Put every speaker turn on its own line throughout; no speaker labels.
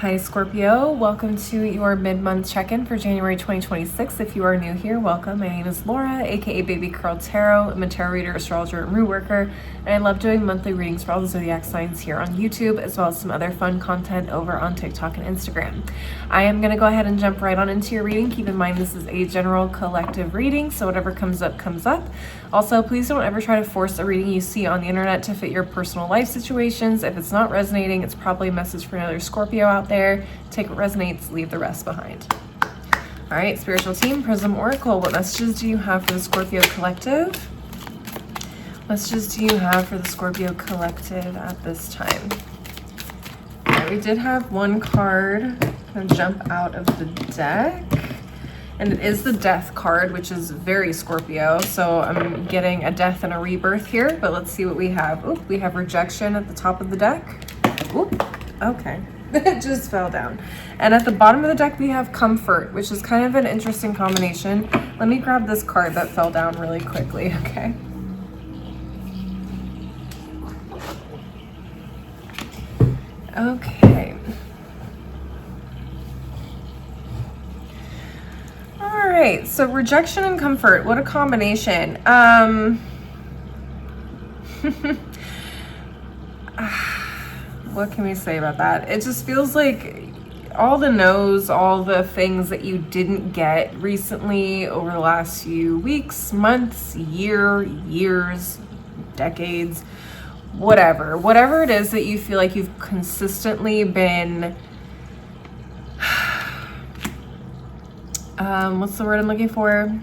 Hi Scorpio, welcome to your mid-month check-in for January 2026. If you are new here, welcome. My name is Laura, aka Baby Curl Tarot. I'm a tarot reader, astrologer, and root worker, and I love doing monthly readings for all the zodiac signs here on YouTube, as well as some other fun content over on TikTok and Instagram. I am going to go ahead and jump right on into your reading. Keep in mind this is a general collective reading, so whatever comes up, comes up. Also, please don't ever try to force a reading you see on the internet to fit your personal life situations. If it's not resonating, it's probably a message for another Scorpio out there. Take what resonates, leave the rest behind. All right, spiritual team, Prism Oracle, what messages do you have for the Scorpio collective? What messages do you have for the Scorpio collective at this time? All right, we did have one card kind of jump out of the deck, and it is the Death card, which is very Scorpio. So I'm getting a death and a rebirth here, but let's see what we have. Oop, we have rejection at the top of the deck. Oop, okay. It just fell down. And at the bottom of the deck, we have comfort, which is kind of an interesting combination. Let me grab this card that fell down really quickly, okay? Okay. All right, so rejection and comfort, what a combination. What can we say about that? It just feels like all the no's, all the things that you didn't get recently over the last few weeks, months, years, decades, whatever it is that you feel like you've consistently been, what's the word I'm looking for?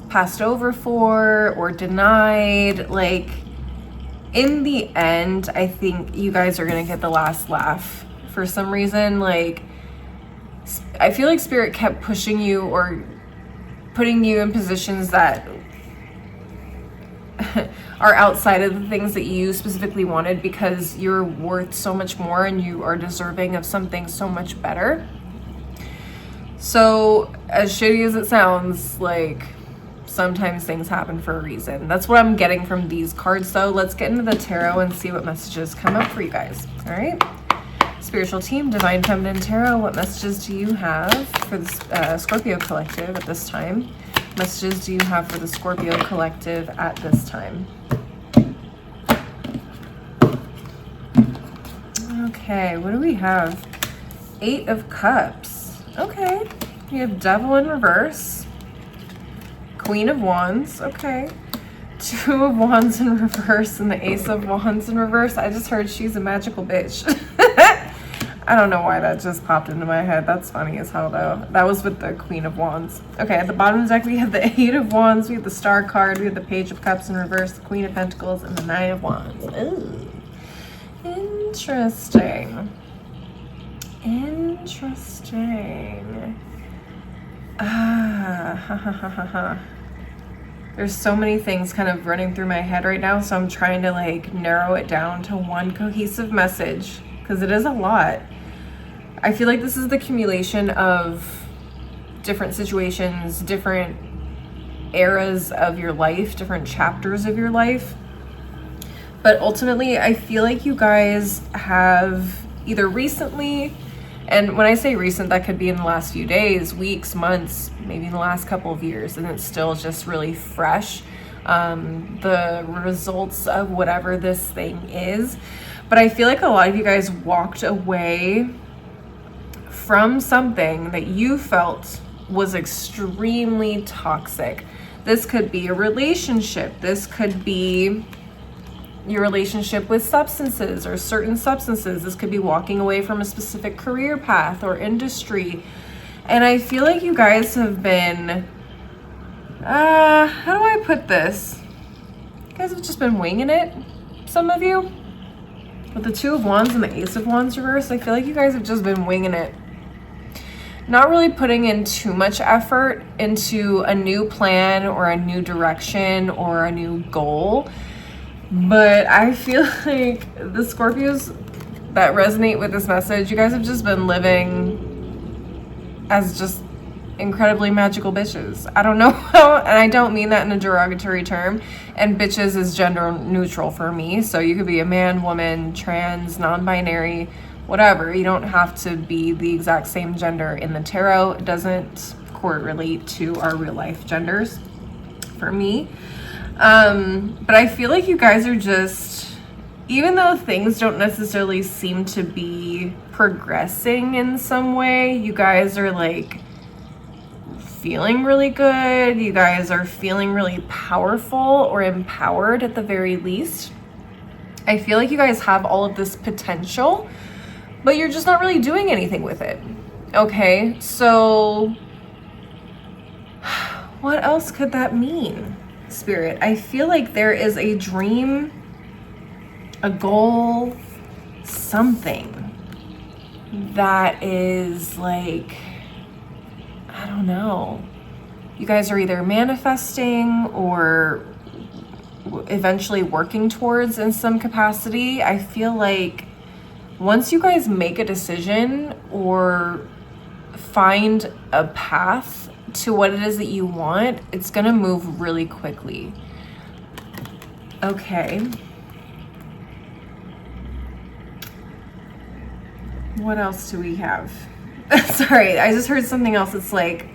Passed over for or denied, like, in the end, I think you guys are gonna get the last laugh for some reason. Like, I feel like Spirit kept pushing you or putting you in positions that are outside of the things that you specifically wanted, because you're worth so much more and you are deserving of something so much better. So, as shitty as it sounds, like, sometimes things happen for a reason. That's what I'm getting from these cards, though. Let's get into the tarot and see what messages come up for you guys. All right. Spiritual team, Divine Feminine Tarot, what messages do you have for the Scorpio collective at this time? Messages do you have for the Scorpio collective at this time? Okay, what do we have? 8 of Cups. Okay. We have Devil in reverse. Queen of Wands, okay. 2 of Wands in reverse and the Ace of Wands in reverse. I just heard she's a magical bitch. I don't know why that just popped into my head. That's funny as hell, though. That was with the Queen of Wands. Okay, at the bottom of the deck, we have the 8 of Wands, we have the Star card, we have the Page of Cups in reverse, the Queen of Pentacles, and the 9 of Wands. Ooh. Interesting. There's so many things kind of running through my head right now, so I'm trying to like narrow it down to one cohesive message, because it is a lot. I feel like this is the accumulation of different situations, different eras of your life, different chapters of your life. But ultimately, I feel like you guys have either recently, and when I say recent, that could be in the last few days, weeks, months, maybe in the last couple of years, and it's still just really fresh, the results of whatever this thing is. But I feel like a lot of you guys walked away from something that you felt was extremely toxic. This could be a relationship. This could be your relationship with substances or certain substances. This could be walking away from a specific career path or industry. And I feel like you guys have been, how do I put this? You guys have just been winging it, some of you. With the 2 of Wands and the Ace of Wands reverse, I feel like you guys have just been winging it. Not really putting in too much effort into a new plan or a new direction or a new goal. But I feel like the Scorpios that resonate with this message, you guys have just been living as just incredibly magical bitches. I don't know how, and I don't mean that in a derogatory term, and bitches is gender neutral for me. So you could be a man, woman, trans, non-binary, whatever. You don't have to be the exact same gender in the tarot. It doesn't correlate to our real life genders for me. But I feel like you guys are just, even though things don't necessarily seem to be progressing in some way, you guys are like feeling really good. You guys are feeling really powerful or empowered at the very least. I feel like you guys have all of this potential, but you're just not really doing anything with it. Okay, so what else could that mean, Spirit? I feel like there is a dream, a goal, something that is like, I don't know. You guys are either manifesting or eventually working towards in some capacity. I feel like once you guys make a decision or find a path to what it is that you want, it's gonna move really quickly. Okay. What else do we have? Sorry, I just heard something else. It's like,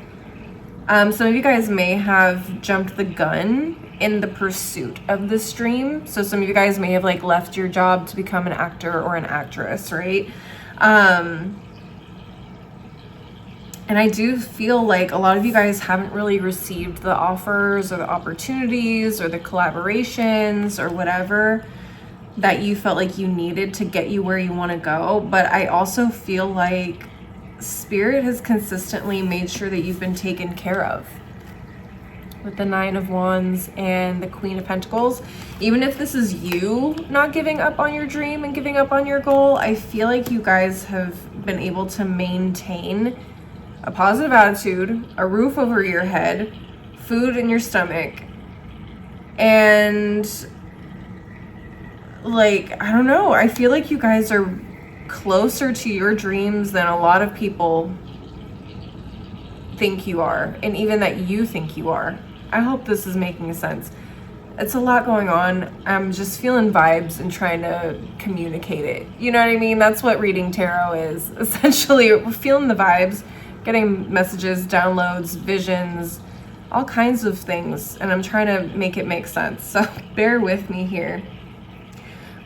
some of you guys may have jumped the gun in the pursuit of this dream. So some of you guys may have like left your job to become an actor or an actress, right? And I do feel like a lot of you guys haven't really received the offers or the opportunities or the collaborations or whatever that you felt like you needed to get you where you want to go. But I also feel like Spirit has consistently made sure that you've been taken care of with the Nine of Wands and the Queen of Pentacles. Even if this is you not giving up on your dream and giving up on your goal, I feel like you guys have been able to maintain a positive attitude, a roof over your head, food in your stomach, and like, I don't know, I feel like you guys are closer to your dreams than a lot of people think you are, and even that you think you are. I hope this is making sense. It's a lot going on. I'm just feeling vibes and trying to communicate it. You know what I mean? That's what reading tarot is. Essentially, we're feeling the vibes, getting messages, downloads, visions, all kinds of things, and I'm trying to make it make sense. So bear with me here.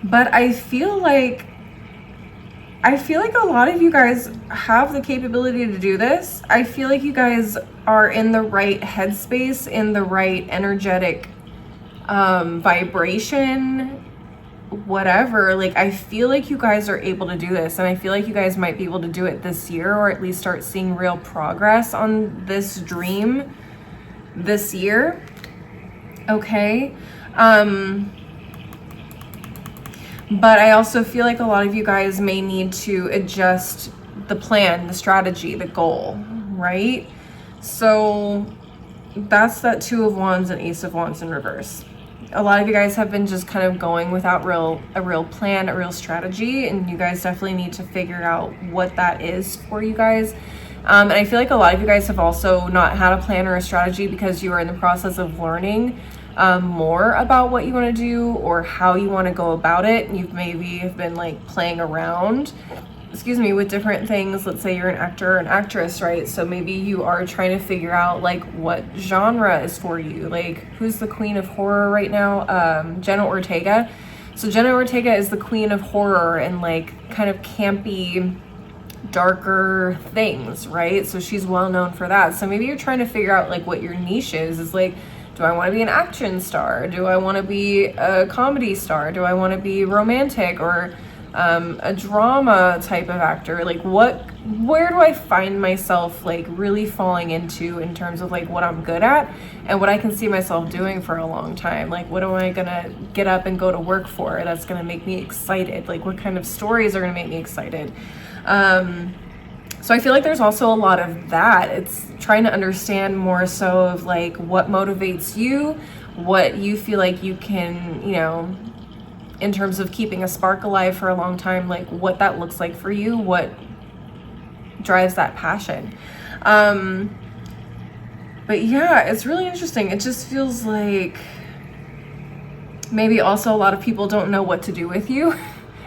But I feel like a lot of you guys have the capability to do this. I feel like you guys are in the right headspace, in the right energetic vibration, whatever. Like, I feel like you guys are able to do this, and I feel like you guys might be able to do it this year, or at least start seeing real progress on this dream this year. Okay. But I also feel like a lot of you guys may need to adjust the plan, the strategy, the goal, right? So that's that Two of Wands and Ace of Wands in reverse. A lot of you guys have been just kind of going without a real plan, a real strategy, and you guys definitely need to figure out what that is for you guys. And I feel like a lot of you guys have also not had a plan or a strategy because you are in the process of learning more about what you want to do or how you want to go about it. And you've maybe have been like playing around, with different things. Let's say you're an actor or an actress, right? So maybe you are trying to figure out like what genre is for you. Like, who's the queen of horror right now? Jenna Ortega. So Jenna Ortega is the queen of horror and like kind of campy, darker things, right? So she's well known for that. So maybe you're trying to figure out like what your niche is like, do I want to be an action star? Do I want to be a comedy star? Do I want to be romantic or a drama type of actor? Like, where do I find myself like really falling into in terms of like what I'm good at and what I can see myself doing for a long time? Like, what am I gonna get up and go to work for that's gonna make me excited? Like, what kind of stories are gonna make me excited? So I feel like there's also a lot of that. It's trying to understand more so of like what motivates you, what you feel like you can, in terms of keeping a spark alive for a long time, like what that looks like for you, what drives that passion. But yeah, it's really interesting. It just feels like maybe also a lot of people don't know what to do with you.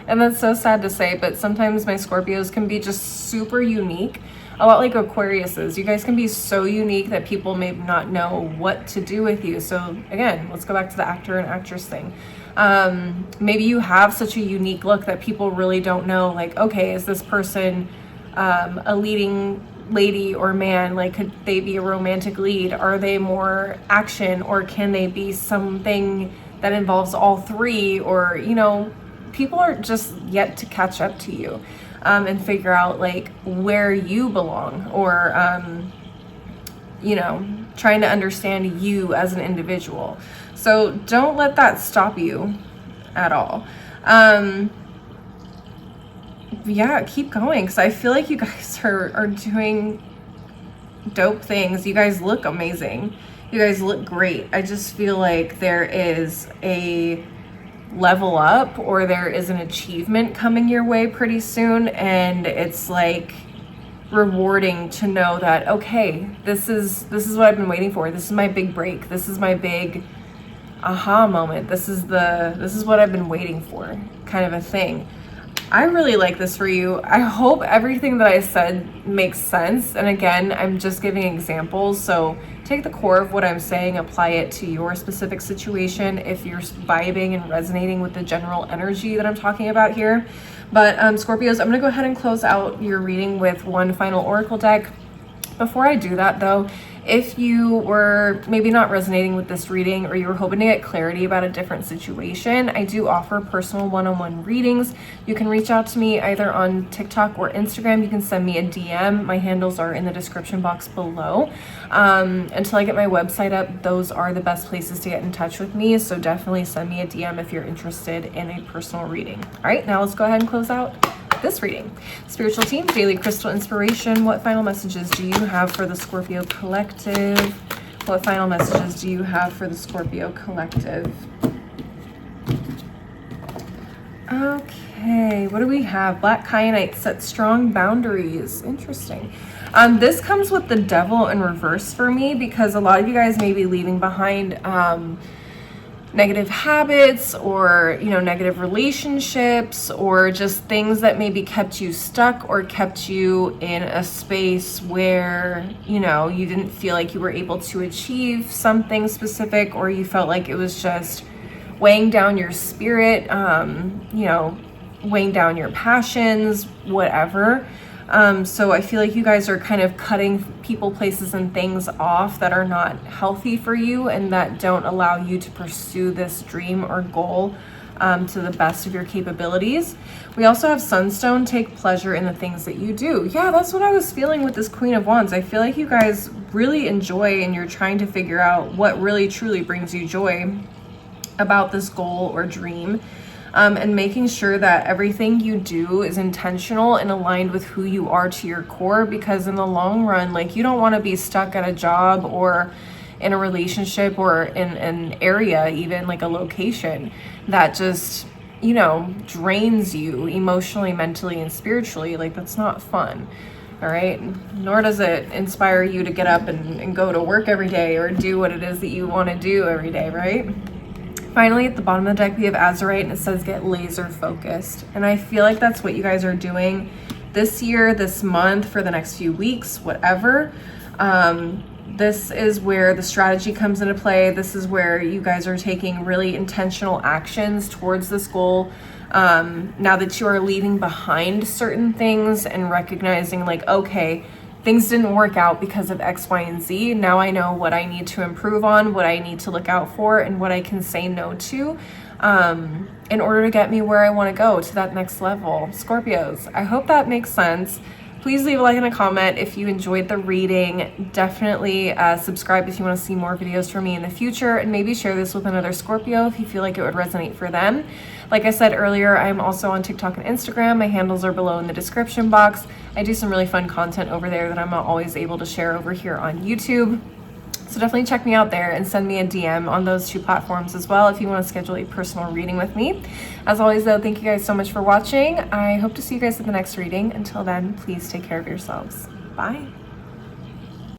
And that's so sad to say, but sometimes my Scorpios can be just super unique. A lot like Aquariuses. You guys can be so unique that people may not know what to do with you. So again, let's go back to the actor and actress thing. Maybe you have such a unique look that people really don't know, like, okay, is this person a leading lady or man? Like, could they be a romantic lead? Are they more action, or can they be something that involves all three? Or, you know, people are just yet to catch up to you and figure out like where you belong, or you know, trying to understand you as an individual. So don't let that stop you at all. Yeah, keep going, because I feel like you guys are doing dope things. You guys look amazing. You guys look great. I just feel like there is a level up, or there is an achievement coming your way pretty soon, and it's like rewarding to know that, okay, this is what I've been waiting for. This is my big break. This is my big aha moment. This is what I've been waiting for, kind of a thing. I really like this for you. I hope everything that I said makes sense. And again, I'm just giving examples. So take the core of what I'm saying, apply it to your specific situation if you're vibing and resonating with the general energy that I'm talking about here. But Scorpios, I'm going to go ahead and close out your reading with one final oracle deck. Before I do that though, if you were maybe not resonating with this reading, or you were hoping to get clarity about a different situation, I do offer personal one-on-one readings. You can reach out to me either on TikTok or Instagram. You can send me a DM. My handles are in the description box below. Until I get my website up, those are the best places to get in touch with me. So definitely send me a DM if you're interested in a personal reading. All right, now let's go ahead and close out this reading. Spiritual team, daily crystal inspiration. What final messages do you have for the Scorpio collective? What final messages do you have for the Scorpio collective? Okay, what do we have? Black kyanite, set strong boundaries. Interesting. This comes with the devil in reverse for me, because a lot of you guys may be leaving behind negative habits, or, you know, negative relationships, or just things that maybe kept you stuck or kept you in a space where, you know, you didn't feel like you were able to achieve something specific, or you felt like it was just weighing down your spirit, you know, weighing down your passions, whatever. So I feel like you guys are kind of cutting people, places, and things off that are not healthy for you and that don't allow you to pursue this dream or goal to the best of your capabilities. We also have Sunstone, take pleasure in the things that you do. Yeah, that's what I was feeling with this Queen of Wands. I feel like you guys really enjoy, and you're trying to figure out what really truly brings you joy about this goal or dream. And making sure that everything you do is intentional and aligned with who you are to your core, because in the long run, like, you don't want to be stuck at a job or in a relationship or in an area, even like a location that just, you know, drains you emotionally, mentally, and spiritually. Like, that's not fun. All right. Nor does it inspire you to get up and go to work every day or do what it is that you want to do every day, right? Finally, at the bottom of the deck, we have Azurite, and it says get laser focused. And I feel like that's what you guys are doing this year, this month, for the next few weeks, whatever. This is where the strategy comes into play. This is where you guys are taking really intentional actions towards this goal. Now that you are leaving behind certain things and recognizing, like, okay, things didn't work out because of X, Y, and Z. Now I know what I need to improve on, what I need to look out for, and what I can say no to in order to get me where I want to go, to that next level. Scorpios, I hope that makes sense. Please leave a like and a comment if you enjoyed the reading. Definitely subscribe if you want to see more videos from me in the future, and maybe share this with another Scorpio if you feel like it would resonate for them. Like I said earlier, I'm also on TikTok and Instagram. My handles are below in the description box. I do some really fun content over there that I'm not always able to share over here on YouTube. So definitely check me out there and send me a DM on those two platforms as well if you want to schedule a personal reading with me. As always though, thank you guys so much for watching. I hope to see you guys at the next reading. Until then, please take care of yourselves. Bye.